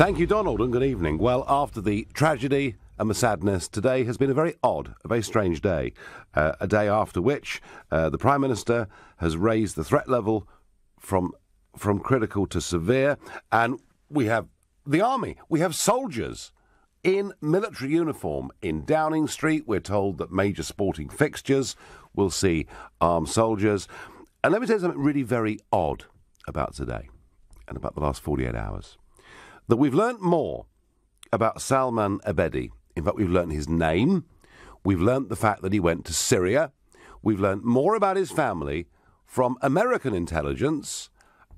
Thank you, Donald, and good evening. Well, after the tragedy and the sadness, today has been a very odd, a very strange day. A day after which the Prime Minister has raised the threat level from critical to severe, and we have the army. We have soldiers in military uniform in Downing Street. We're told that major sporting fixtures will see armed soldiers. And let me tell you something really very odd about today and about the last 48 hours. That we've learnt more about Salman Abedi. In fact, we've learnt his name. We've learnt the fact that he went to Syria. We've learnt more about his family from American intelligence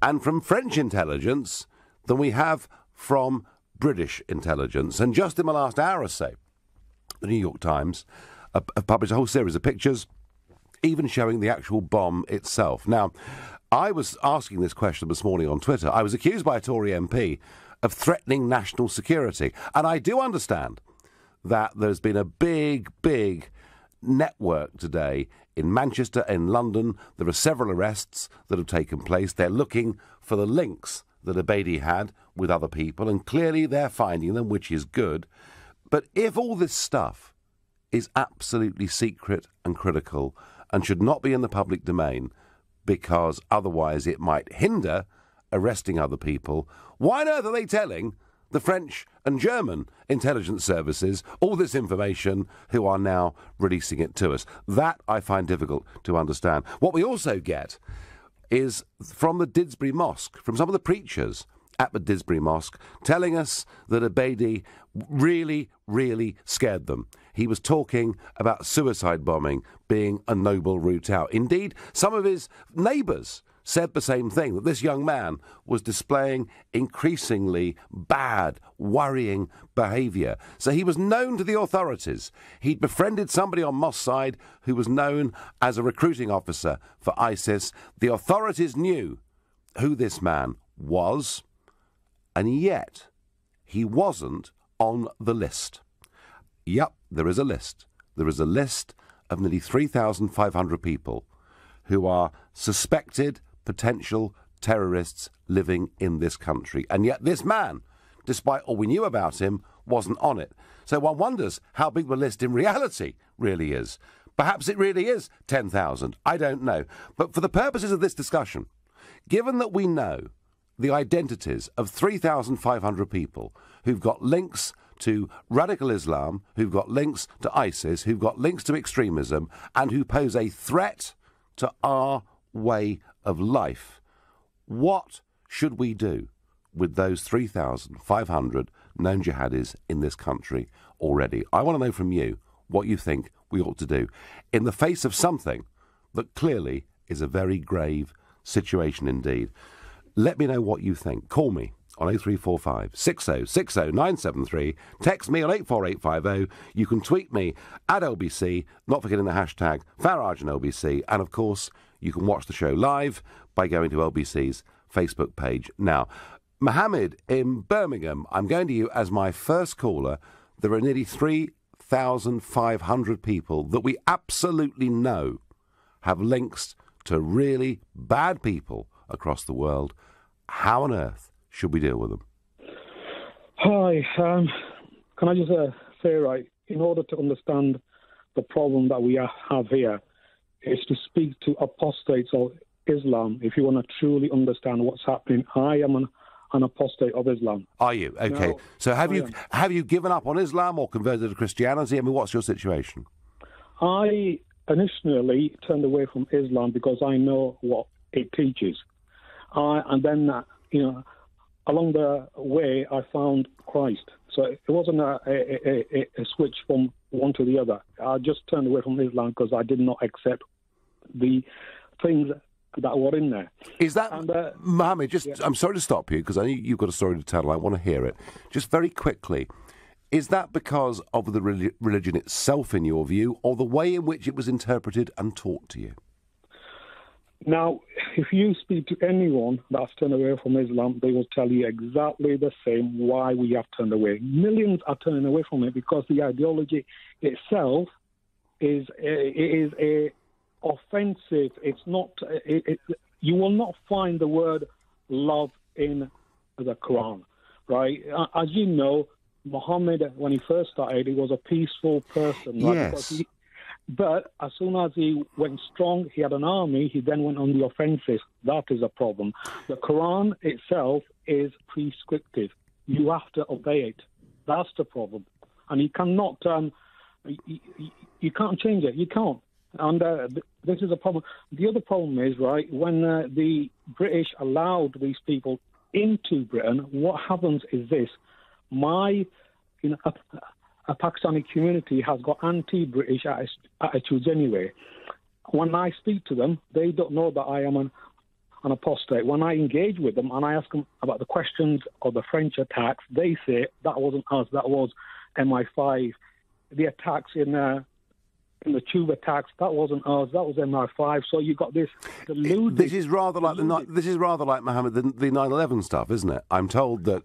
and from French intelligence than we have from British intelligence. And just in the last hour or so, the New York Times have published a whole series of pictures, even showing the actual bomb itself. Now, I was asking this question this morning on Twitter. I was accused by a Tory MP of threatening national security. And I do understand that there's been a big network today in Manchester, in London. There are several arrests that have taken place. They're looking for the links that Abedi had with other people, and clearly they're finding them, which is good. But if all this stuff is absolutely secret and critical and should not be in the public domain because otherwise it might hinder arresting other people, why on earth are they telling the French and German intelligence services all this information who are now releasing it to us? That I find difficult to understand. What we also get is from the Didsbury Mosque, from some of the preachers at the Didsbury Mosque, telling us that Abedi really scared them. He was talking about suicide bombing being a noble route out. Indeed, some of his neighbours said the same thing, that this young man was displaying increasingly bad, worrying behaviour. So he was known to the authorities. He'd befriended somebody on Moss side who was known as a recruiting officer for ISIS. The authorities knew who this man was, and yet he wasn't on the list. Yep, there is a list. There is a list of nearly 3,500 people who are suspected potential terrorists living in this country. And yet this man, despite all we knew about him, wasn't on it. So one wonders how big the list in reality really is. Perhaps it really is 10,000. I don't know. But for the purposes of this discussion, given that we know the identities of 3,500 people who've got links to radical Islam, who've got links to ISIS, who've got links to extremism, and who pose a threat to our way of life, what should we do with those 3,500 known jihadis in this country already? I want to know from you what you think we ought to do in the face of something that clearly is a very grave situation indeed. Let me know what you think. Call me on 0345 6060 973. Text me on 84850. You can tweet me at LBC, not forgetting the hashtag Farage and LBC. And of course, you can watch the show live by going to LBC's Facebook page. Now, Mohammed in Birmingham, I'm going to you as my first caller. There are nearly 3,500 people that we absolutely know have links to really bad people across the world. How on earth should we deal with them? Hi, can I just say, right, in order to understand the problem that we have here, is to speak to apostates of Islam if you want to truly understand what's happening. I am an apostate of Islam. Are you? Okay. Now, so have you given up on Islam or converted to Christianity? I mean, what's your situation? I initially turned away from Islam because I know what it teaches. And then, along the way, I found Christ. So it wasn't a switch from one to the other. I just turned away from Islam because I did not accept the things that were in there. Is that, Mohammed, I'm sorry to stop you because I know you've got a story to tell and I want to hear it. Just very quickly, is that because of the religion itself, in your view, or the way in which it was interpreted and taught to you? Now, if you speak to anyone that's turned away from Islam, they will tell you exactly the same why we have turned away. Millions are turning away from it because the ideology itself is offensive. It's not. You will not find the word love in the Quran. right? As you know, Muhammad, when he first started, he was a peaceful person. Right? Yes. But as soon as he went strong, he had an army, he then went on the offensive. That is a problem. The Quran itself is prescriptive. You have to obey it. That's the problem. And you cannot, you can't change it. You can't. And this is a problem. The other problem is, right, when the British allowed these people into Britain, what happens is this. A Pakistani community has got anti-British attitudes anyway. When I speak to them, they don't know that I am an apostate. When I engage with them and I ask them about the questions of the French attacks, they say that wasn't us, that was MI5. The attacks in the tube attacks, that wasn't us, that was MI5. So you got this deluded. This is rather like Mohammed, the 9/11 stuff, isn't it? I'm told that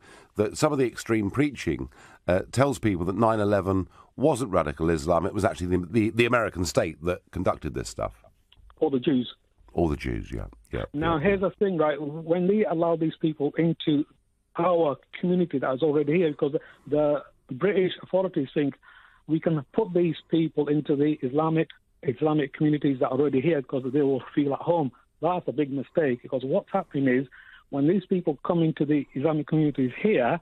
some of the extreme preaching tells people that 9/11 wasn't radical Islam. It was actually the American state that conducted this stuff. Or the Jews. Or the Jews, yeah. Now, here's the thing, right? When we allow these people into our community that is already here, because the British authorities think we can put these people into the Islamic communities that are already here because they will feel at home. That's a big mistake, because what's happening is when these people come into the Islamic communities here,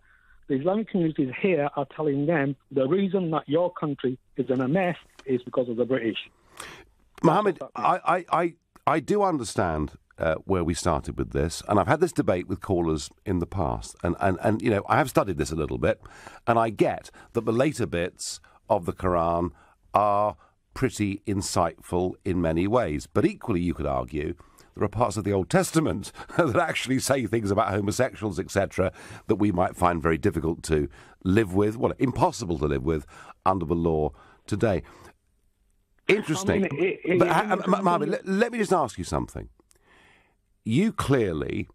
the Islamic communities here are telling them the reason that your country is in a mess is because of the British. Mohammed, I do understand where we started with this, and I've had this debate with callers in the past, and you know, I have studied this a little bit, and I get that the later bits of the Quran are pretty insightful in many ways, but equally you could argue there are parts of the Old Testament that actually say things about homosexuals, etc., that we might find very difficult to live with, well, impossible to live with under the law today. Interesting. Mohammed, let me just ask you something. You clearly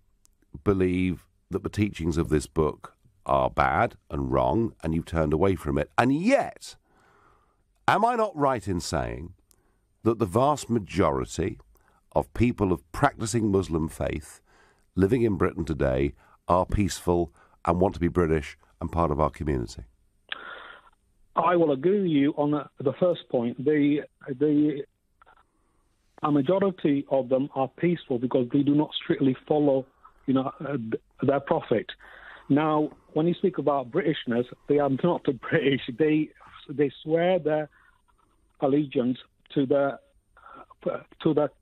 believe that the teachings of this book are bad and wrong, and you've turned away from it. And yet, am I not right in saying that the vast majority of people of practicing Muslim faith living in Britain today are peaceful and want to be British and part of our community? I will agree with you on the first point. A majority of them are peaceful because they do not strictly follow, their prophet. Now, when you speak about Britishness, they are not the British. They swear their allegiance to the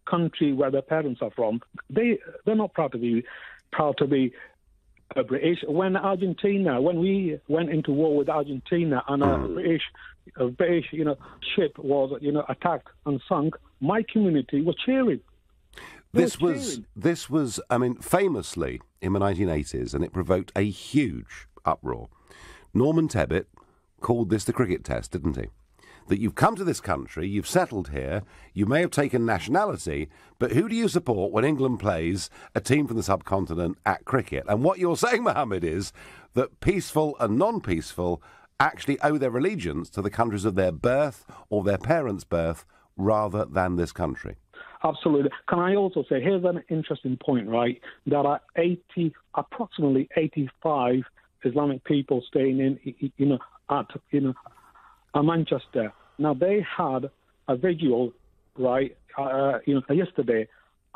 country where their parents are from. They're not proud to be British. When we went into war with Argentina and a British ship was attacked and sunk, my community was cheering. This was, I mean, famously in the 1980s, and it provoked a huge uproar. Norman Tebbit called this the cricket test, didn't he? That you've come to this country, you've settled here, you may have taken nationality, but who do you support when England plays a team from the subcontinent at cricket? And what you're saying, Mohammed, is that peaceful and non-peaceful actually owe their allegiance to the countries of their birth or their parents' birth rather than this country. Absolutely. Can I also say, here's an interesting point, right? There are approximately 85 Islamic people staying in Manchester. Now, they had a vigil, right, yesterday.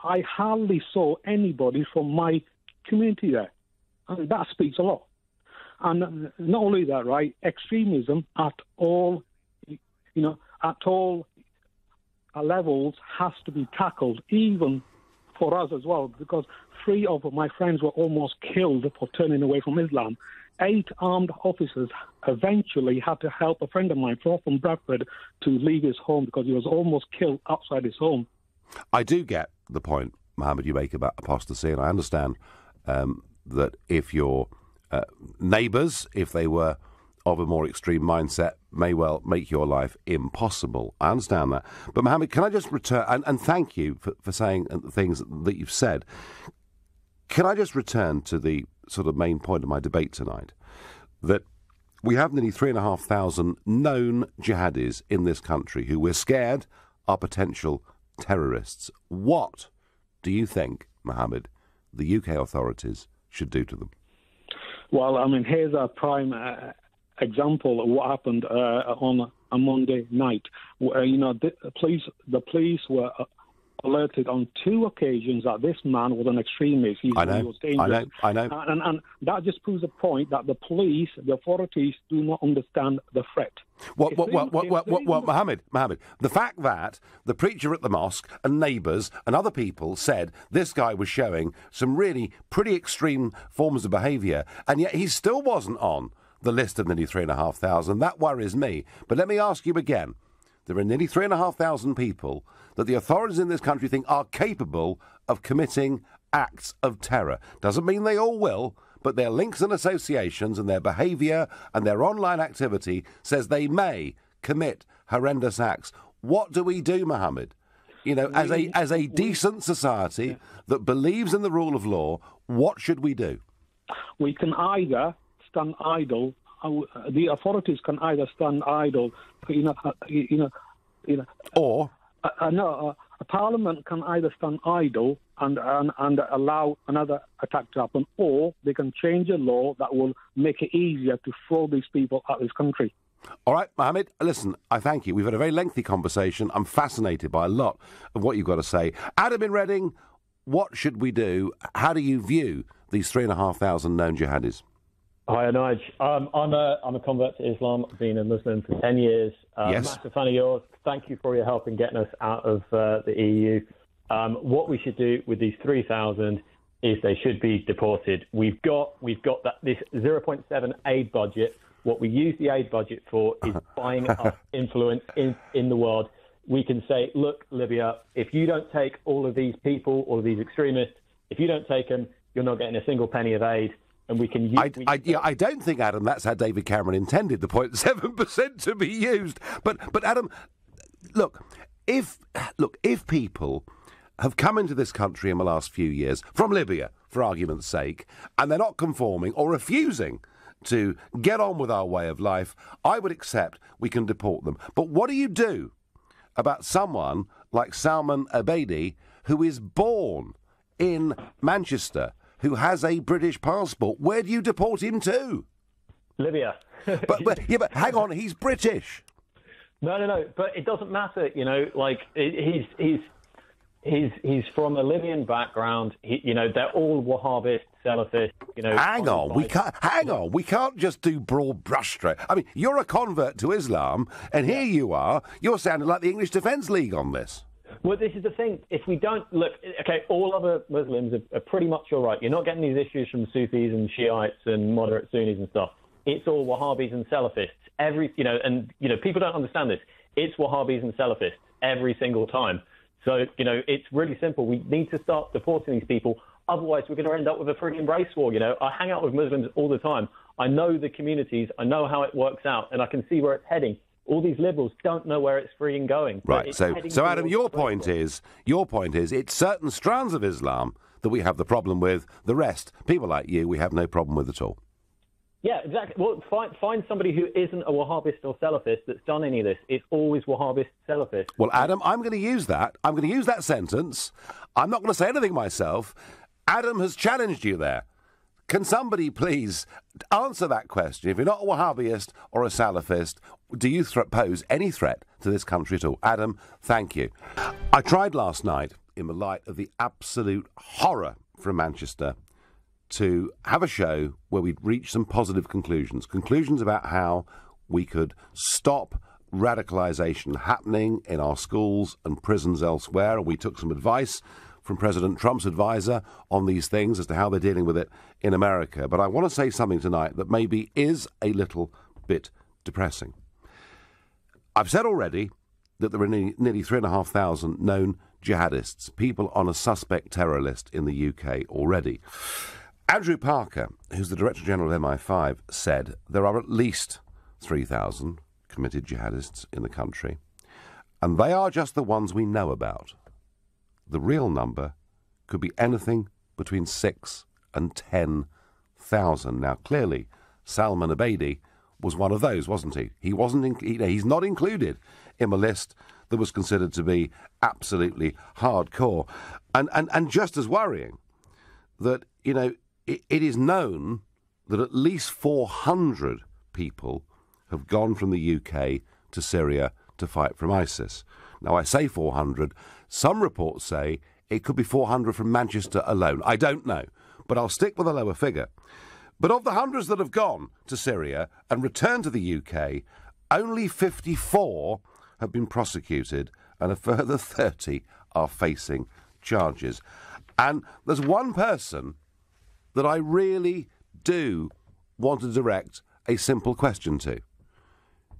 I hardly saw anybody from my community there. And that speaks a lot. And not only that, right, extremism at all levels has to be tackled, even for us as well, because 3 of my friends were almost killed for turning away from Islam. 8 armed officers eventually had to help a friend of mine from Bradford to leave his home because he was almost killed outside his home. I do get the point, Mohammed, you make about apostasy, and I understand that if your neighbours, if they were of a more extreme mindset, may well make your life impossible. I understand that. But Mohammed, can I just return, and thank you for saying the things that you've said. Can I just return to the sort of main point of my debate tonight, that we have nearly 3,500 known jihadis in this country who we're scared are potential terrorists. What do you think, Mohammed, the UK authorities should do to them? Well, I mean, here's a prime example of what happened on a Monday night. The police were alerted on 2 occasions that this man was an extremist. He was dangerous. I know. And that just proves a point that the police, the authorities, do not understand the threat. Mohammed, the fact that the preacher at the mosque and neighbours and other people said this guy was showing some really pretty extreme forms of behaviour, and yet he still wasn't on the list of nearly 3,500, that worries me. But let me ask you again. There are nearly 3,500 people that the authorities in this country think are capable of committing acts of terror. Doesn't mean they all will, but their links and associations and their behaviour and their online activity says they may commit horrendous acts. What do we do, Mohammed? As a decent society that believes in the rule of law, what should we do? We can either stand idle. The authorities can either stand idle, or a parliament can either stand idle and allow another attack to happen, or they can change a law that will make it easier to throw these people out of this country. All right, Mohammed, listen, I thank you. We've had a very lengthy conversation. I'm fascinated by a lot of what you've got to say. Adam in Reading, what should we do? How do you view these 3,500 known jihadis? Hi, Nigel. I'm a convert to Islam. I've been a Muslim for 10 years. Yes. Massive fan of yours. Thank you for your help in getting us out of the EU. What we should do with these 3,000 is they should be deported. We've got this 0.7 aid budget. What we use the aid budget for is buying up influence in the world. We can say, look, Libya, if you don't take all of these people, all of these extremists, if you don't take them, you're not getting a single penny of aid. And we can use... I don't think, Adam, that's how David Cameron intended the 0.7% to be used. But Adam, look, if people have come into this country in the last few years from Libya, for argument's sake, and they're not conforming or refusing to get on with our way of life, I would accept we can deport them. But what do you do about someone like Salman Abedi, who is born in Manchester, who has a British passport? Where do you deport him to? Libya. but hang on, he's British. No. But it doesn't matter, he's from a Libyan background. They're all Wahhabist, Salafist. Hang on. We can't just do broad brushstroke. I mean, you're a convert to Islam, and here you are. You're sounding like the English Defence League on this. Well, this is the thing. If we don't look, okay, all other Muslims are pretty much all right. You're not getting these issues from Sufis and Shiites and moderate Sunnis and stuff. It's all Wahhabis and Salafists. People don't understand this. It's Wahhabis and Salafists every single time. So, it's really simple. We need to start deporting these people. Otherwise, we're going to end up with a frigging race war. I hang out with Muslims all the time. I know the communities. I know how it works out, and I can see where it's heading. All these liberals don't know where it's freaking going. Right. So Adam, your point is it's certain strands of Islam that we have the problem with. The rest, people like you, we have no problem with at all. Yeah, exactly. Well, find somebody who isn't a Wahhabist or Salafist that's done any of this. It's always Wahhabist, Salafist. Well, Adam, I'm going to use that. I'm going to use that sentence. I'm not going to say anything myself. Adam has challenged you there. Can somebody please answer that question? If you're not a Wahhabist or a Salafist, do you pose any threat to this country at all? Adam, thank you. I tried last night, in the light of the absolute horror from Manchester, to have a show where we'd reach some positive conclusions about how we could stop radicalisation happening in our schools and prisons elsewhere. And we took some advice from President Trump's advisor on these things as to how they're dealing with it in America. But I want to say something tonight that maybe is a little bit depressing. I've said already that there are nearly 3,500 known jihadists, people on a suspect terror list in the UK already. Andrew Parker, who's the Director General of MI5, said there are at least 3,000 committed jihadists in the country, and they are just the ones we know about. The real number could be anything between 6,000 and 10,000. Now, clearly, Salman Abedi was one of those, wasn't he? He wasn't. He's not included in the list that was considered to be absolutely hardcore, and just as worrying that it is known that at least 400 people have gone from the UK to Syria to fight from ISIS. Now, I say 400. Some reports say it could be 400 from Manchester alone. I don't know, but I'll stick with a lower figure. But of the hundreds that have gone to Syria and returned to the UK, only 54 have been prosecuted and a further 30 are facing charges. And there's one person that I really do want to direct a simple question to.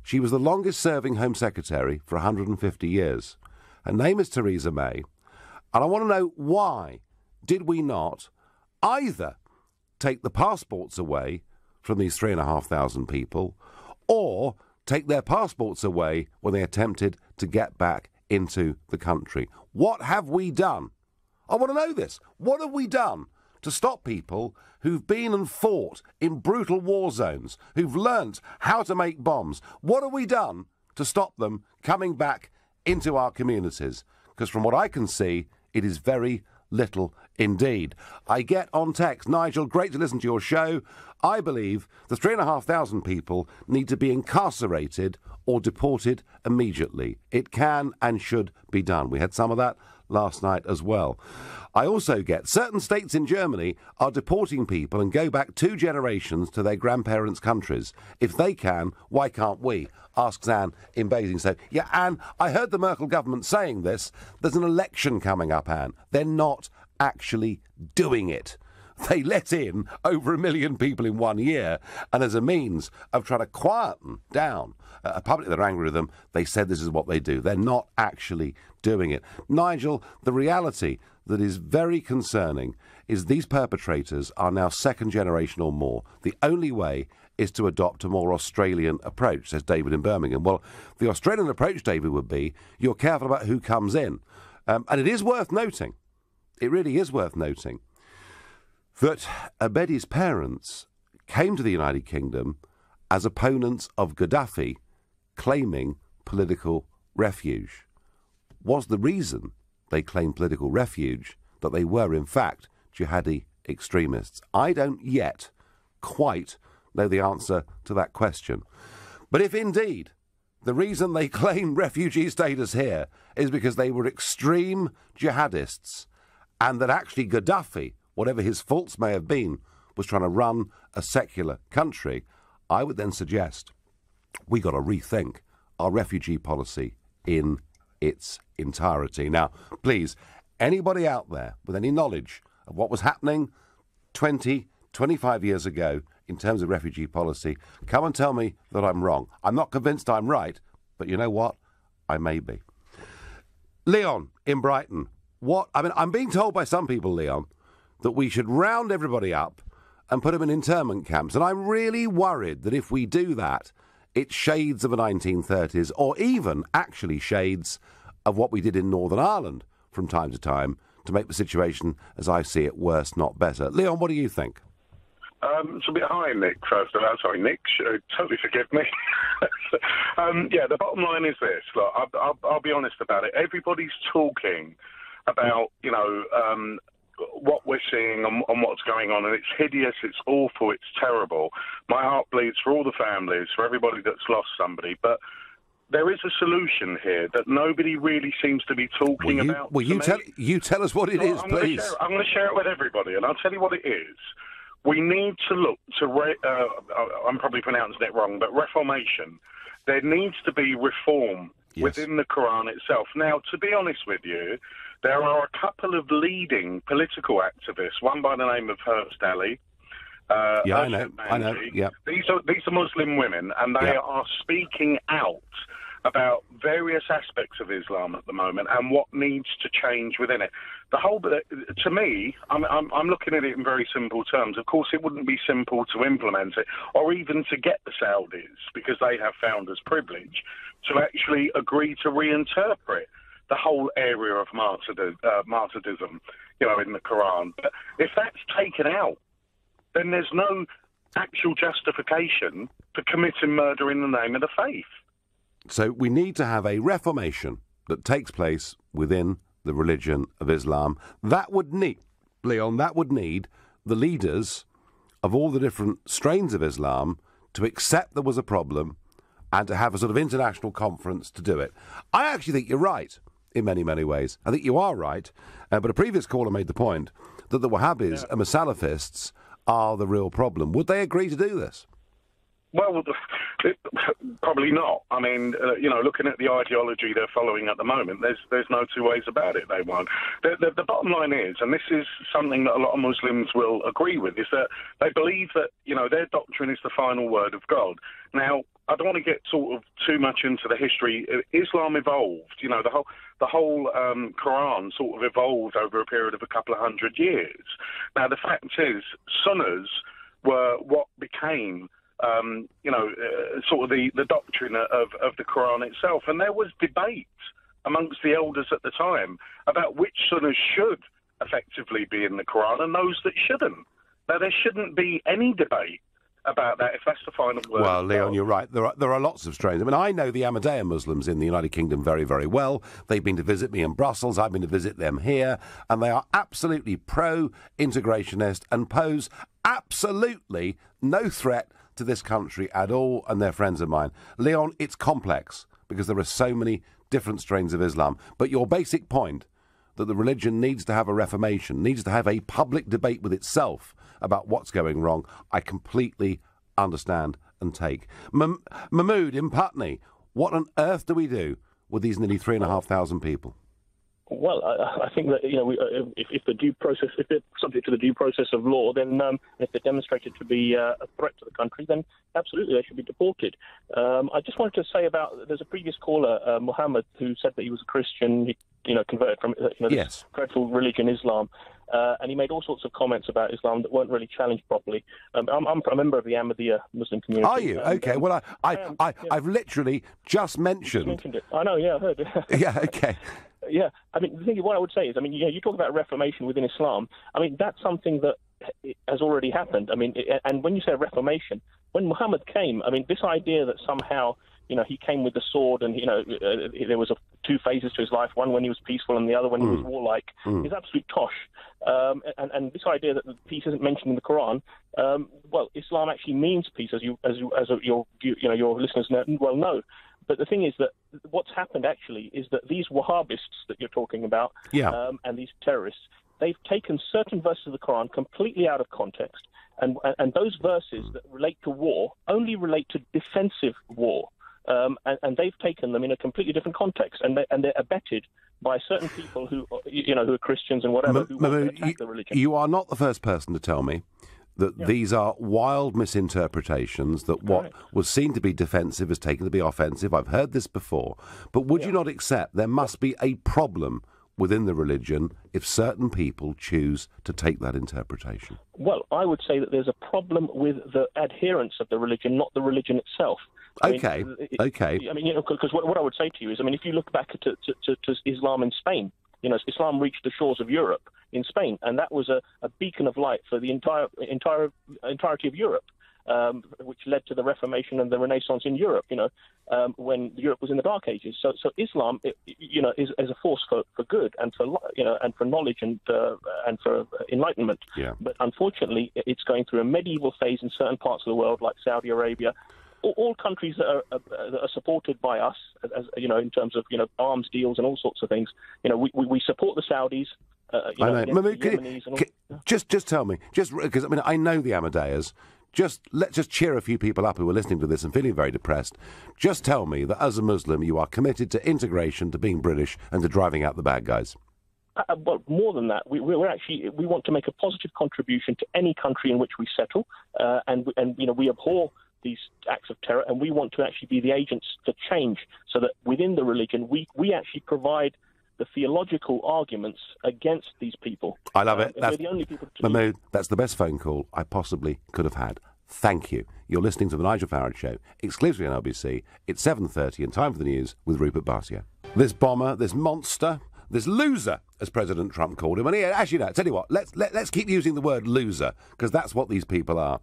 She was the longest-serving Home Secretary for 150 years. Her name is Theresa May, and I want to know, why did we not either take the passports away from these 3,500 people, or take their passports away when they attempted to get back into the country? What have we done? I want to know this. What have we done to stop people who've been and fought in brutal war zones, who've learnt how to make bombs? What have we done to stop them coming back into our communities? Because from what I can see, it is very little indeed. I get on text, Nigel, great to listen to your show. I believe the 3,500 people need to be incarcerated or deported immediately. It can and should be done. We had some of that last night as well. I also get certain states in Germany are deporting people and go back 2 generations to their grandparents' countries. If they can, why can't we? Asks Anne in Basingstoke. Yeah, Anne, I heard the Merkel government saying this. There's an election coming up, Anne. They're not actually doing it. They let in over 1 million people in 1 year, and as a means of trying to quieten down a public that are angry with them, they said this is what they do. They're not actually doing it. Nigel, the reality that is very concerning is these perpetrators are now second generation or more. The only way is to adopt a more Australian approach, says David in Birmingham. Well, the Australian approach, David, would be you're careful about who comes in. And it is worth noting, it really is worth noting, that Abedi's parents came to the United Kingdom as opponents of Gaddafi, claiming political refuge. Was the reason they claimed political refuge that they were, in fact, jihadi extremists? I don't yet quite know the answer to that question. But if indeed the reason they claim refugee status here is because they were extreme jihadists, and that actually Gaddafi, whatever his faults may have been, was trying to run a secular country, I would then suggest we got to rethink our refugee policy in its entirety. Now, please, anybody out there with any knowledge of what was happening 20, 25 years ago in terms of refugee policy, come and tell me that I'm wrong. I'm not convinced I'm right, but you know what? I may be. Leon in Brighton. I'm being told by some people, Leon, that we should round everybody up and put them in internment camps. And I'm really worried that if we do that, it's shades of the 1930s, or even actually shades of what we did in Northern Ireland from time to time, to make the situation, as I see it, worse, not better. Leon, what do you think? It's a bit high, Nick, first of all. Sorry, Nick, totally forgive me. The bottom line is this. Look, I'll be honest about it. Everybody's talking about, what we're seeing and what's going on, and it's hideous, it's awful, it's terrible. My heart bleeds for all the families, for everybody that's lost somebody, but there is a solution here that nobody really seems to be talking about. Well, you tell us what it is, please. I'm going to share it with everybody, and I'll tell you what it is. We need to look to, I'm probably pronouncing it wrong, but reformation. There needs to be reform within the Quran itself. Now, to be honest with you, there are a couple of leading political activists, one by the name of Herbst Ali. I know. Yeah. These are Muslim women, and they are speaking out about various aspects of Islam at the moment and what needs to change within it. To me, I'm looking at it in very simple terms. Of course, it wouldn't be simple to implement it, or even to get the Saudis, because they have founders' privilege, to actually agree to reinterpret the whole area of martyrdom, in the Quran. But if that's taken out, then there's no actual justification for committing murder in the name of the faith. So we need to have a reformation that takes place within the religion of Islam. That would need, Leon, the leaders of all the different strains of Islam to accept there was a problem and to have a sort of international conference to do it. I actually think you're right in many, many ways. I think you are right. But a previous caller made the point that the Wahhabis and the Salafists are the real problem. Would they agree to do this? Well, probably not. I mean, looking at the ideology they're following at the moment, there's no two ways about it. They won't. The bottom line is, and this is something that a lot of Muslims will agree with, is that they believe that, their doctrine is the final word of God. Now, I don't want to get sort of too much into the history. Islam evolved. The whole Quran sort of evolved over a period of a couple of 100 years. Now, the fact is, Sunnas were what became sort of the doctrine of the Quran itself. And there was debate amongst the elders at the time about which sunnahs should effectively be in the Quran and those that shouldn't. Now, there shouldn't be any debate about that if that's the final word. Well, Leon, you're right. There are lots of strains. I mean, I know the Ahmadiyya Muslims in the United Kingdom very, very well. They've been to visit me in Brussels. I've been to visit them here. And they are absolutely pro-integrationist and pose absolutely no threat to this country at all, and they're friends of mine. Leon, it's complex because there are so many different strains of Islam. But your basic point that the religion needs to have a reformation, needs to have a public debate with itself about what's going wrong, I completely understand and take. Mahmood in Putney, what on earth do we do with these nearly 3,500 people? Well, I think that if the due process, if they're subject to the due process of law, then if they're demonstrated to be a threat to the country, then absolutely they should be deported. I just wanted to say there's a previous caller, Muhammad, who said that he was a Christian, he converted from this dreadful religion, Islam. And he made all sorts of comments about Islam that weren't really challenged properly. I'm a member of the Ahmadiyya Muslim community. Are you? Okay. Well, I've literally just mentioned it. I know. Yeah, I heard. Yeah. Okay. Yeah. I mean, the thing, what I would say is, you talk about reformation within Islam. I mean, that's something that has already happened. I mean, and when you say reformation, when Muhammad came, I mean, this idea that somehow he came with the sword and, there was two phases to his life, one when he was peaceful and the other when he was warlike, is absolute tosh. And this idea that peace isn't mentioned in the Quran, well, Islam actually means peace, as your listeners well know. But the thing is that what's happened actually is that these Wahhabists that you're talking about, and these terrorists, they've taken certain verses of the Quran completely out of context, and those verses that relate to war only relate to defensive war. And they've taken them in a completely different context, and they're abetted by certain people who are Christians and whatever, who want to attack the religion. You are not the first person to tell me that these are wild misinterpretations, that what was seen to be defensive is taken to be offensive. I've heard this before. But would you not accept there must be a problem within the religion if certain people choose to take that interpretation? Well, I would say that there's a problem with the adherents of the religion, not the religion itself. Okay. I mean, because what I would say to you is, I mean, if you look back to Islam in Spain, Islam reached the shores of Europe in Spain, and that was a beacon of light for the entirety of Europe, which led to the Reformation and the Renaissance in Europe. When Europe was in the Dark Ages. So Islam, is a force for good and for knowledge and for enlightenment. Yeah. But unfortunately, it's going through a medieval phase in certain parts of the world, like Saudi Arabia. All countries that are supported by us, as in terms of arms deals and all sorts of things. We support the Saudis. I know. Just tell me, because I know the Ahmadiyyas. Let's just cheer a few people up who are listening to this and feeling very depressed. Just tell me that as a Muslim, you are committed to integration, to being British, and to driving out the bad guys. But more than that, we want to make a positive contribution to any country in which we settle, and we abhor these acts of terror, and we want to actually be the agents to change, so that within the religion we actually provide the theological arguments against these people. I love it. We're the only people Mahmood, that's the best phone call I possibly could have had. Thank you. You're listening to The Nigel Farage Show, exclusively on LBC. It's 7:30 and time for the news with Rupert Barcia. This bomber, this monster, this loser, as President Trump called him. And actually, no, tell you what, let's keep using the word loser, because that's what these people are.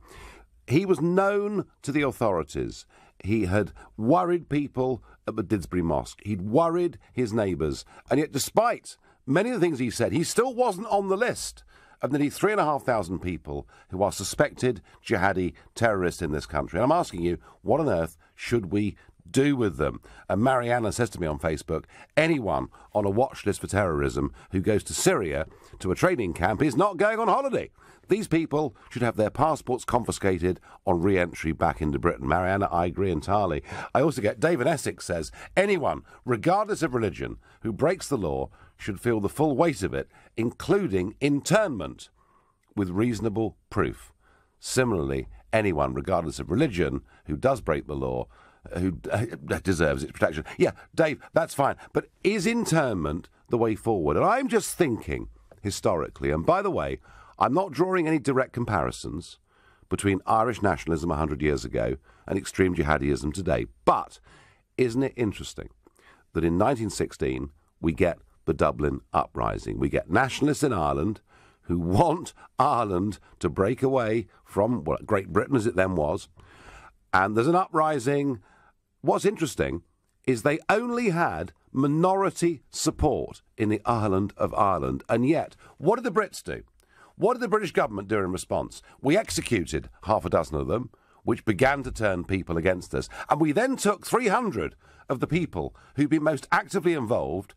He was known to the authorities. He had worried people at the Didsbury Mosque. He'd worried his neighbours. And yet, despite many of the things he said, he still wasn't on the list of nearly 3,500 people who are suspected jihadi terrorists in this country. And I'm asking you, what on earth should we do with them? And Mariana says to me on Facebook, anyone on a watch list for terrorism who goes to Syria to a training camp is not going on holiday. These people should have their passports confiscated on re-entry back into Britain. Mariana, I agree entirely. I also get David Essex says, anyone, regardless of religion, who breaks the law should feel the full weight of it, including internment, with reasonable proof. Similarly, anyone, regardless of religion, who does break the law, who deserves its protection. Yeah, Dave, that's fine. But is internment the way forward? And I'm just thinking, historically, and by the way, I'm not drawing any direct comparisons between Irish nationalism 100 years ago and extreme jihadism today. But isn't it interesting that in 1916 we get the Dublin Uprising? We get nationalists in Ireland who want Ireland to break away from Great Britain as it then was. And there's an uprising. What's interesting is they only had minority support in the island of Ireland. And yet, what did the Brits do? What did the British government do in response? We executed half a dozen of them, which began to turn people against us. And we then took 300 of the people who'd been most actively involved,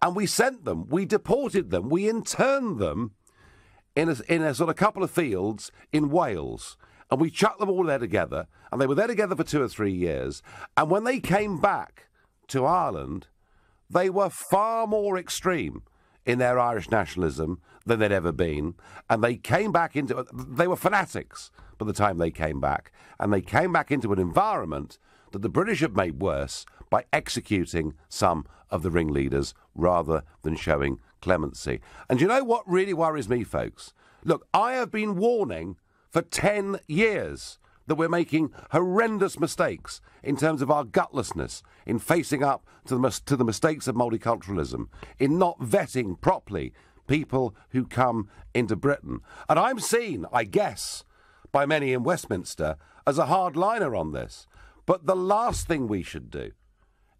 and we sent them, we deported them, we interned them in a sort of couple of fields in Wales. And we chucked them all there together, and they were there together for 2 or 3 years. And when they came back to Ireland, they were far more extreme in their Irish nationalism than they'd ever been. And they came back they were fanatics by the time they came back. And they came back into an environment that the British had made worse by executing some of the ringleaders rather than showing clemency. And you know what really worries me, folks? Look, I have been warning for 10 years that we're making horrendous mistakes in terms of our gutlessness, in facing up to the mistakes of multiculturalism, in not vetting properly people who come into Britain. And I'm seen, I guess, by many in Westminster as a hardliner on this. But the last thing we should do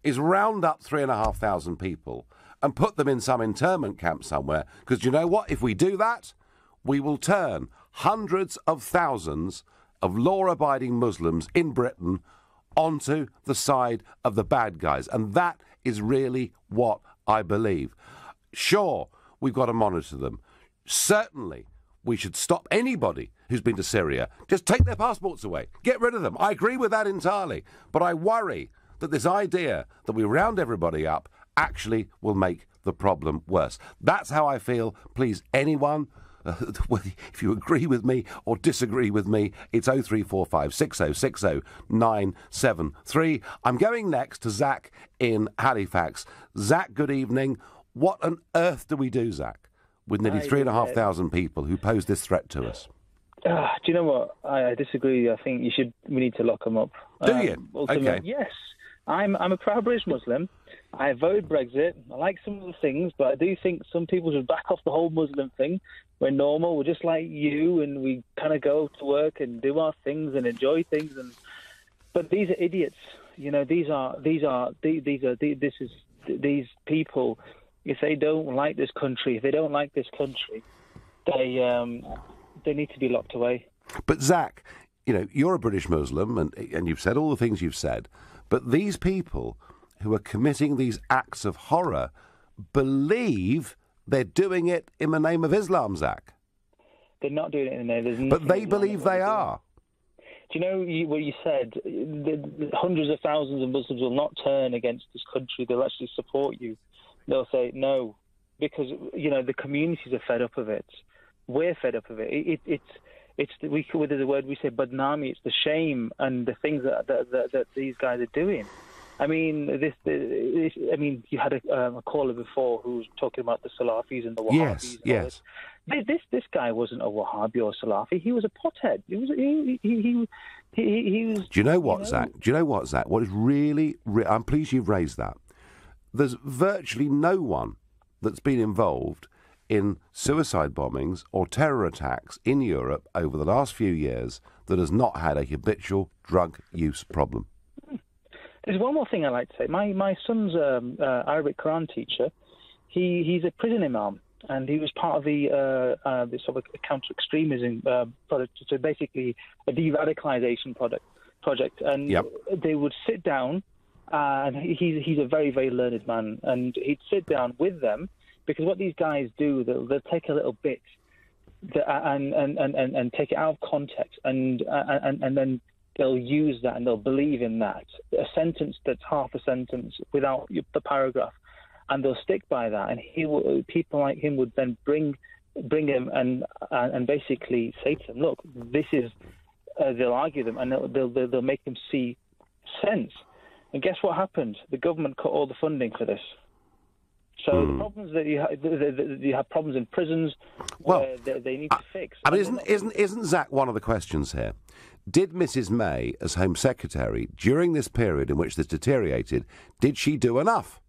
is round up 3,500 people and put them in some internment camp somewhere. Because you know what? If we do that, we will turn hundreds of thousands of law-abiding Muslims in Britain onto the side of the bad guys. And that is really what I believe. Sure, we've got to monitor them. Certainly, we should stop anybody who's been to Syria. Just take their passports away. Get rid of them. I agree with that entirely. But I worry that this idea that we round everybody up actually will make the problem worse. That's how I feel. Please, anyone, if you agree with me or disagree with me, it's 0345 6060 973. I'm going next to Zach in Halifax. Zach, good evening. What on earth do we do, Zach, with nearly 3,500 people who pose this threat to us? Do you know what? I disagree. I think we need to lock them up. Do you? Okay. Yes. I'm a proud British Muslim. I voted Brexit. I like some of the things, but I do think some people should back off the whole Muslim thing. We're normal. We're just like you, and we kind of go to work and do our things and enjoy things. But these are idiots. You know, these people. If they don't like this country, they need to be locked away. But Zach, you know, you're a British Muslim, and you've said all the things you've said. But these people who are committing these acts of horror believe they're doing it in the name of Islam, Zach. They're not doing it in the name of Islam. But they believe they are. Do you know what you said? Hundreds of thousands of Muslims will not turn against this country. They'll actually support you. They'll say no, because, you know, the communities are fed up of it. We're fed up of it. It's the word we say, badnami. It's the shame and the things that these guys are doing. I mean, you had a caller before who was talking about the Salafis and the Wahhabis. Yes. This guy wasn't a Wahhabi or Salafi. He was a pothead. He was. Do you know what, Zach? What is really? I'm pleased you've raised that. There's virtually no one that's been involved in suicide bombings or terror attacks in Europe over the last few years that has not had a habitual drug use problem. There's one more thing I'd like to say. My son's Arabic Quran teacher. He's a prison imam, and he was part of the sort of counter-extremism project, so basically a de-radicalization project. And they would sit down, and he's a very, very learned man, and he'd sit down with them, because what these guys do, they'll take a little bit and take it out of context, and then they'll use that and they'll believe in that. A sentence that's half a sentence without the paragraph, and they'll stick by that. And people like him would then bring him and basically say to them, look, this is. They'll argue them and they'll make them see sense. And guess what happened? The government cut all the funding for this. So the problems that you have problems in prisons where they need to fix. I mean, isn't Zach one of the questions here? Did Mrs. May, as Home Secretary, during this period in which this deteriorated, did she do enough?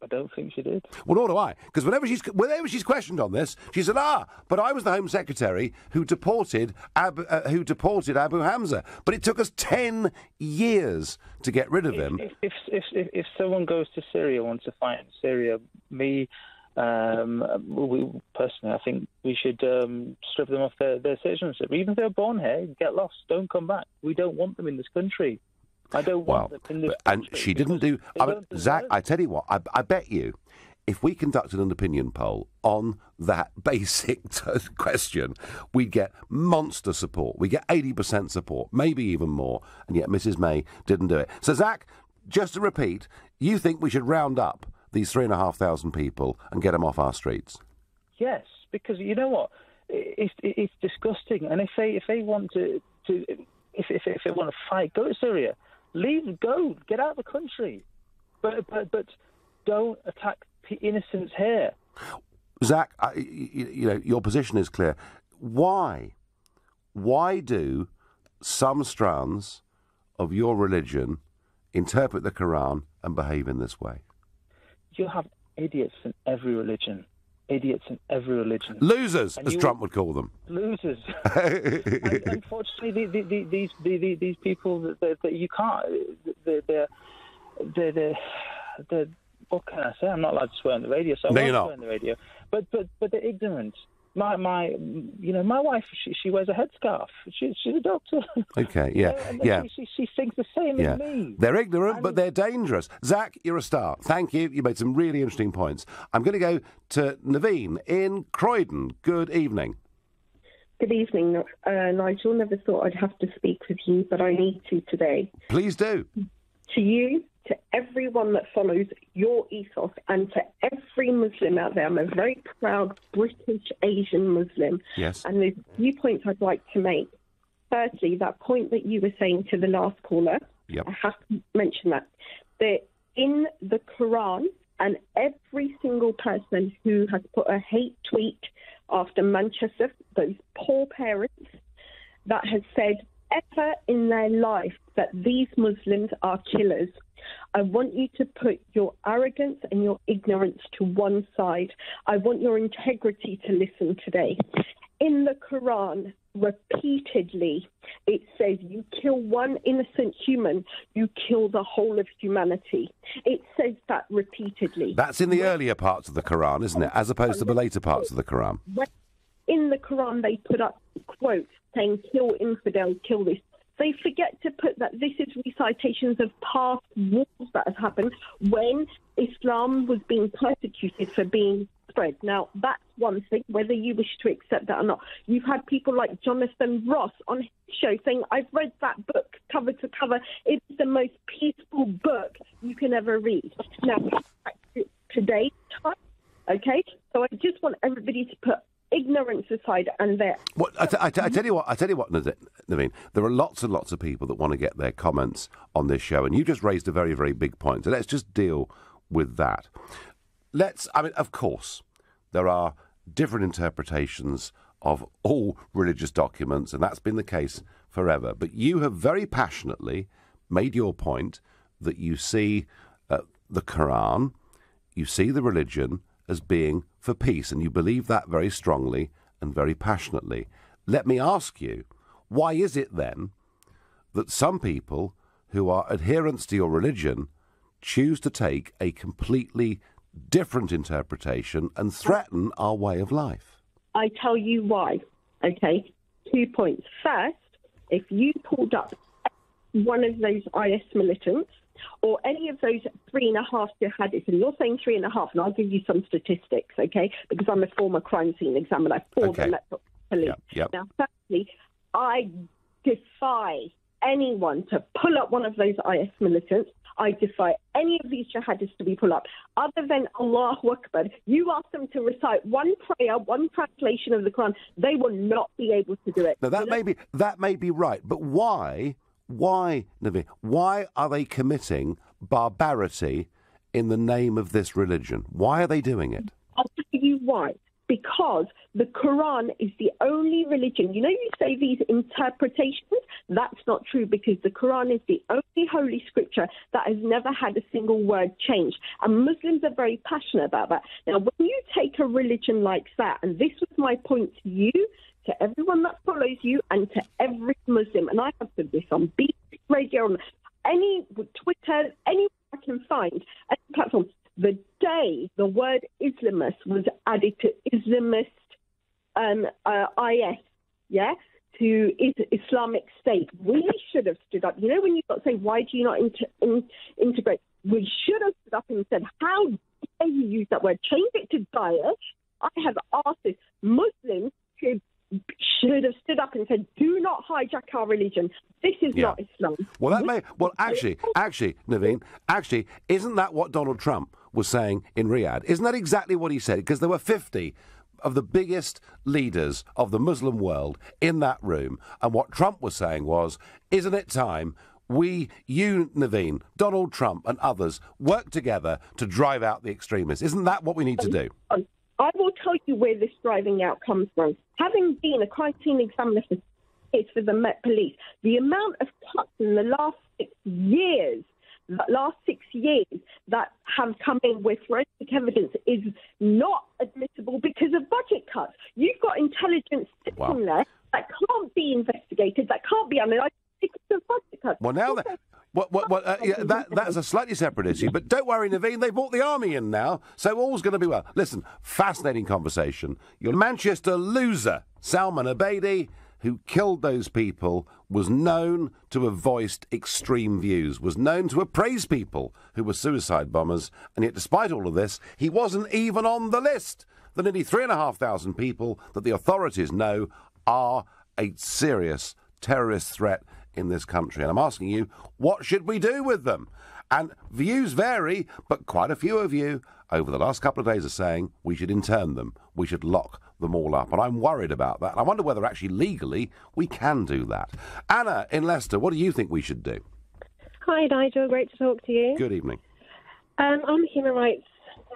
I don't think she did. Well, nor do I. Because whenever she's questioned on this, she said, but I was the Home Secretary who deported Abu Hamza. But it took us 10 years to get rid of him. If someone goes to Syria, wants to fight in Syria, personally, I think we should strip them of their citizenship. Even if they're born here, get lost, don't come back. We don't want them in this country. I don't want them in this country. And she didn't do... Zach, I tell you what, I bet you, if we conducted an opinion poll on that basic question, we'd get monster support. We'd get 80% support, maybe even more, and yet Mrs. May didn't do it. So, Zach, just to repeat, you think we should round up these 3,500 people and get them off our streets? Yes, because you know what? It's disgusting. And if they want to if they want to fight, go to Syria. Go, get out of the country. But don't attack innocents here. Zach, your position is clear. Why do some strands of your religion interpret the Quran and behave in this way? You have idiots in every religion. Losers, as Trump would call them. Losers. And unfortunately, these people that you can't. They're what can I say? I'm not allowed to swear on the radio, so I won't swear on the radio. But they're ignorant. My wife, she wears a headscarf. She's a doctor. Okay, yeah. She thinks the same as me. They're ignorant, but they're dangerous. Zach, you're a star. Thank you. You made some really interesting points. I'm going to go to Naveen in Croydon. Good evening. Good evening, Nigel. Never thought I'd have to speak with you, but I need to today. Please do. To you, to everyone that follows your ethos, and to every Muslim out there. I'm a very proud British Asian Muslim. Yes. And there's a few points I'd like to make. Firstly, that point that you were saying to the last caller, I have to mention that in the Quran, and every single person who has put a hate tweet after Manchester, those poor parents, that has said ever in their life that these Muslims are killers, I want you to put your arrogance and your ignorance to one side. I want your integrity to listen today. In the Quran, repeatedly, it says you kill one innocent human, you kill the whole of humanity. It says that repeatedly. That's in the earlier parts of the Quran, isn't it, as opposed to the later parts of the Quran? In the Quran, they put up quotes saying, kill infidel, kill this. They forget to put that this is recitations of past wars that have happened when Islam was being persecuted for being spread. Now, that's one thing, whether you wish to accept that or not. You've had people like Jonathan Ross on his show saying, I've read that book cover to cover. It's the most peaceful book you can ever read. Now, today's time, okay? So I just want everybody to put ignorance aside and their... Well, I tell you what, Naveen, there are lots and lots of people that want to get their comments on this show, and you just raised a very, very big point. So let's just deal with that. Of course, there are different interpretations of all religious documents, and that's been the case forever. But you have very passionately made your point that you see the Quran, you see the religion as being for peace, and you believe that very strongly and very passionately. Let me ask you, why is it then that some people who are adherents to your religion choose to take a completely different interpretation and threaten our way of life? I tell you why. Okay, 2 points. First, if you pulled up one of those IS militants or any of those 3.5 jihadists, and you're saying 3.5, and I'll give you some statistics, okay, because I'm a former crime scene examiner for the Met Police. Yep. Now, firstly, I defy anyone to pull up one of those IS militants. I defy any of these jihadists to be pulled up. Other than Allahu Akbar, you ask them to recite one prayer, one translation of the Quran, they will not be able to do it. Now, that may be right, but why, Naveen, why are they committing barbarity in the name of this religion? Why are they doing it? I'll tell you why. Because the Quran is the only religion. You know, you say these interpretations. That's not true, because the Quran is the only holy scripture that has never had a single word changed. And Muslims are very passionate about that. Now, when you take a religion like that, and this was my point to you, to everyone that follows you, and to every Muslim, and I have said this on BBC Radio, on any Twitter, anywhere I can find, any platform. The day the word Islamist was added to Islamist IS, to Islamic State, we should have stood up. You know, when you've got to say, why do you not integrate? We should have stood up and said, how dare you use that word? Change it to Daesh. I have asked this. Muslims should have stood up and said, do not hijack our religion. This is not Islam. Actually, Naveen, isn't that what Donald Trump was saying in Riyadh? Isn't that exactly what he said? Because there were 50 of the biggest leaders of the Muslim world in that room, and what Trump was saying was, isn't it time you, Naveen, Donald Trump and others work together to drive out the extremists? Isn't that what we need to do? I will tell you where this driving out comes from. Having been a crime scene examiner for the Met Police, the amount of cuts in the last 6 years that have come in with forensic evidence is not admissible because of budget cuts. You've got intelligence sitting there that can't be investigated, that can't be analysed because of budget cuts. Well, now that's a slightly separate issue, but don't worry, Naveen, they brought the army in now, so all's going to be well. Listen, fascinating conversation. Your Manchester loser, Salman Abedi, who killed those people, was known to have voiced extreme views, was known to have praised people who were suicide bombers, and yet despite all of this, he wasn't even on the list. The nearly 3,500 people that the authorities know are a serious terrorist threat in this country. And I'm asking you, what should we do with them? And views vary, but quite a few of you over the last couple of days are saying we should intern them, we should lock them all up. And I'm worried about that. And I wonder whether actually legally we can do that. Anna in Leicester, what do you think we should do? Hi, Nigel. Great to talk to you. Good evening. I'm a human rights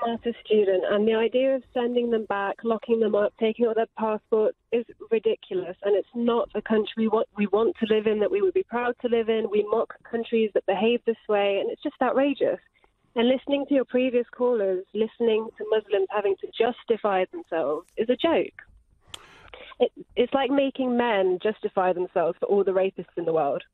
master's student, and the idea of sending them back, locking them up, taking out their passports is ridiculous. And it's not a country we want to live in, that we would be proud to live in. We mock countries that behave this way, and it's just outrageous. And listening to your previous callers, listening to Muslims having to justify themselves is a joke. It's like making men justify themselves for all the rapists in the world.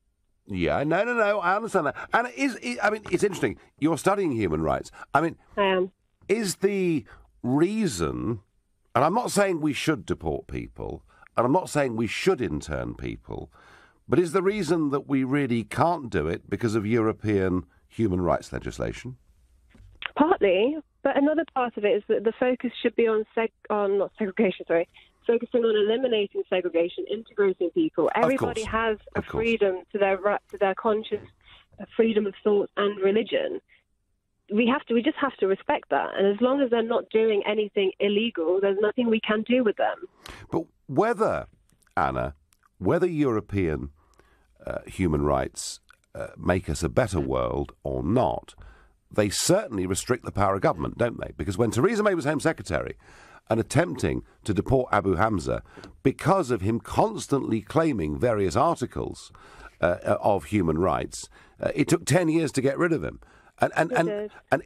Yeah, no, I understand that. And it's interesting. You're studying human rights. I am. Is the reason, and I'm not saying we should deport people, and I'm not saying we should intern people, but is the reason that we really can't do it because of European human rights legislation? Partly, but another part of it is that the focus should be focusing on eliminating segregation, integrating people. Everybody has a freedom to their conscience, a freedom of thought and religion. We just have to respect that. And as long as they're not doing anything illegal, there's nothing we can do with them. But whether European human rights make us a better world or not, they certainly restrict the power of government, don't they? Because when Theresa May was Home Secretary and attempting to deport Abu Hamza because of him constantly claiming various articles of human rights, it took 10 years to get rid of him. And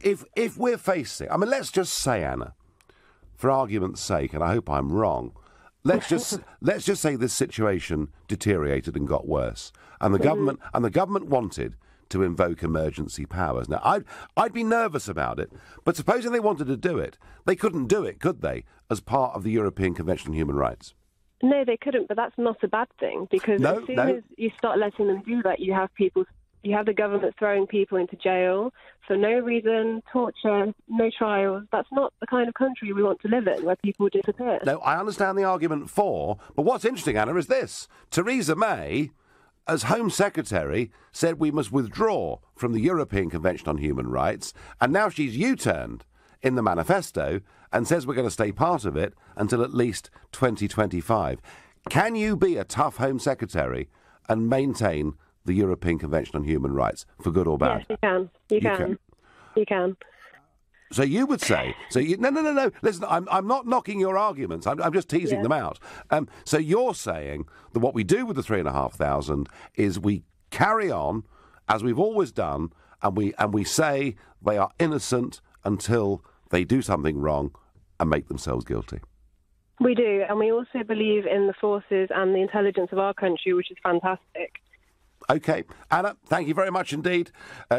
if we're facing, let's just say, Anna, for argument's sake, and I hope I'm wrong, let's just say this situation deteriorated and got worse, and the government wanted to invoke emergency powers. Now, I'd be nervous about it, but supposing they wanted to do it, they couldn't do it, could they, as part of the European Convention on Human Rights? No, they couldn't, but that's not a bad thing, because as soon as you start letting them do that, you have the government throwing people into jail for no reason, torture, no trials. That's not the kind of country we want to live in, where people disappear. No, I understand the argument for, but what's interesting, Anna, is this. Theresa May, as Home Secretary, said we must withdraw from the European Convention on Human Rights, and now she's U-turned in the manifesto and says we're going to stay part of it until at least 2025. Can you be a tough Home Secretary and maintain the European Convention on Human Rights, for good or bad? Yes, you can. You can. So you would say... No. Listen, I'm not knocking your arguments. I'm just teasing them out. So you're saying that what we do with the 3,500 is we carry on, as we've always done, and we say they are innocent until they do something wrong and make themselves guilty. We do, and we also believe in the forces and the intelligence of our country, which is fantastic. OK. Anna, thank you very much indeed.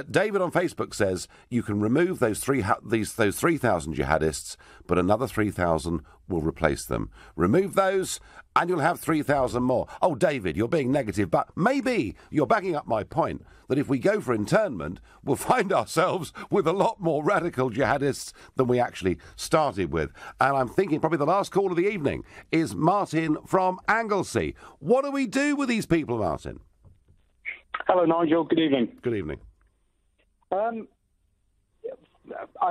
David on Facebook says you can remove those 3,000 jihadists, but another 3,000 will replace them. Remove those and you'll have 3,000 more. Oh, David, you're being negative, but maybe you're backing up my point that if we go for internment, we'll find ourselves with a lot more radical jihadists than we actually started with. And I'm thinking probably the last call of the evening is Martin from Anglesey. What do we do with these people, Martin? Hello, Nigel. Good evening. Good evening. I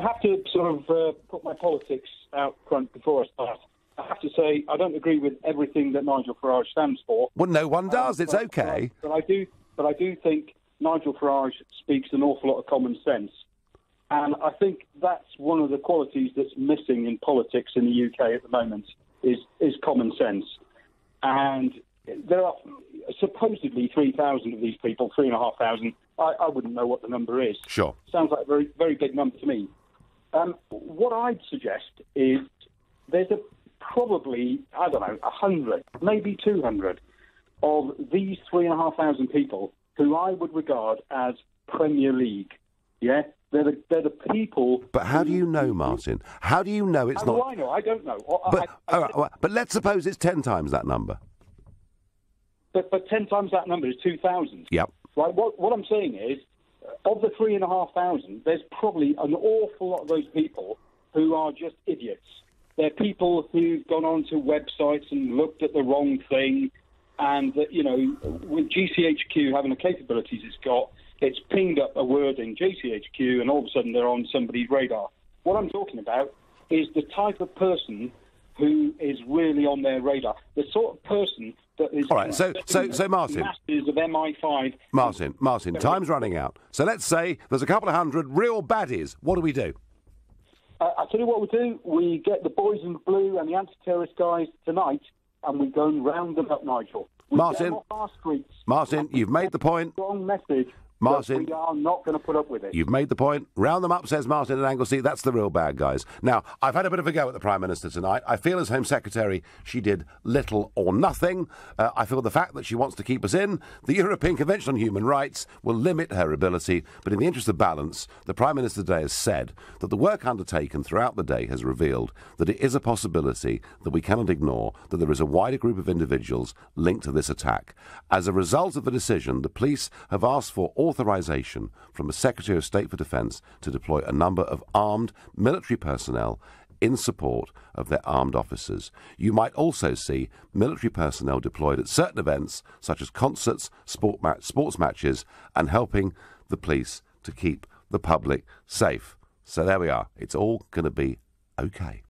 have to sort of put my politics out front before I start. I have to say I don't agree with everything that Nigel Farage stands for. Well, no one does. It's okay. But I do think Nigel Farage speaks an awful lot of common sense, and I think that's one of the qualities that's missing in politics in the UK at the moment is common sense. And there are supposedly 3,000 of these people, 3,500. I wouldn't know what the number is. Sure. Sounds like a very, very big number to me. What I'd suggest is there's probably, 100, maybe 200 of these 3,500 people who I would regard as Premier League. Yeah? They're the people... But how do you know, Martin? How do you know it's not... How do I know? I don't know. But let's suppose it's 10 times that number. But 10 times that number is 2,000. Yep. Right. What I'm saying is, of the 3,500, there's probably an awful lot of those people who are just idiots. They're people who've gone onto websites and looked at the wrong thing, and that, with GCHQ having the capabilities it's got, it's pinged up a word in GCHQ, and all of a sudden they're on somebody's radar. What I'm talking about is the type of person who is really on their radar, the sort of person that is... All right, so Martin... Masters of MI5... Martin, time's running out. So let's say there's a couple of hundred real baddies. What do we do? I'll tell you what we do. We get the boys in blue and the anti-terrorist guys tonight, and we go and round them up, Nigel. Martin, you've made the point. Strong message. Martin, we are not going to put up with it. You've made the point. Round them up, says Martin at Anglesey. That's the real bad guys. Now, I've had a bit of a go at the Prime Minister tonight. I feel as Home Secretary she did little or nothing. I feel the fact that she wants to keep us in the European Convention on Human Rights will limit her ability. But in the interest of balance, the Prime Minister today has said that the work undertaken throughout the day has revealed that it is a possibility that we cannot ignore that there is a wider group of individuals linked to this attack. As a result of the decision, the police have asked for authorisation from the Secretary of State for Defence to deploy a number of armed military personnel in support of their armed officers. You might also see military personnel deployed at certain events, such as concerts, sports matches, and helping the police to keep the public safe. So there we are. It's all going to be okay.